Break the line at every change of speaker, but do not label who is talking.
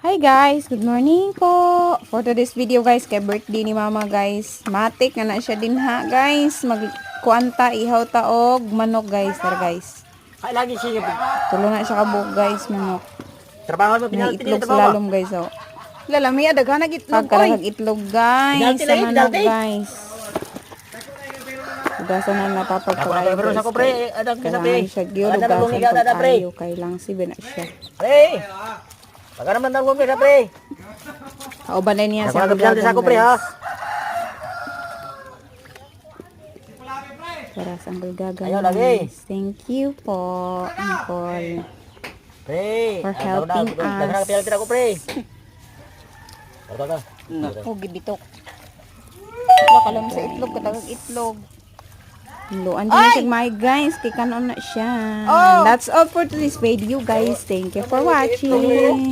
Hi guys, good morning po. For today's video guys, kay birthday ni mama guys. Matik nga na siya din ha guys. Magkuanta, ihaw taog, manok guys. Tara guys.
Ay, lagi siya yung
Tulo na siya kabuk guys, manok.
trabaho mo,
May
pinalti
itlog
na
sa
trabaho.
lalom guys oh.
Lalami, daghan na itlog, oy.
Pagkaragag itlog guys.
Pinalti
Sa
na yun,
manok
pinalti.
guys. Ugasan na napapagpakayo
Pero sa ko, pre. Adang ka sa pre.
Kailangan siya gyud
Adang na
ugasan
bumigaw na, pre.
pagkayo. Kailangan si na siya.
Pre! Baka naman na huwag ka, pre.
Kauban na niya
Ako
sa
nagpinalti sa ko, pre, ha?
Para sa Gagan.
Ayaw, lagi.
Thank you po, Uncle.
Pre!
For helping us.
Daghan na pinalti na ko, pre. Baka.
Pugi bitok. Wala ka lang sa itlog, katagag itlog.
Luan din siya my guys. Kikanon na siya.
Oh!
That's all for today's video guys. Thank you for watching.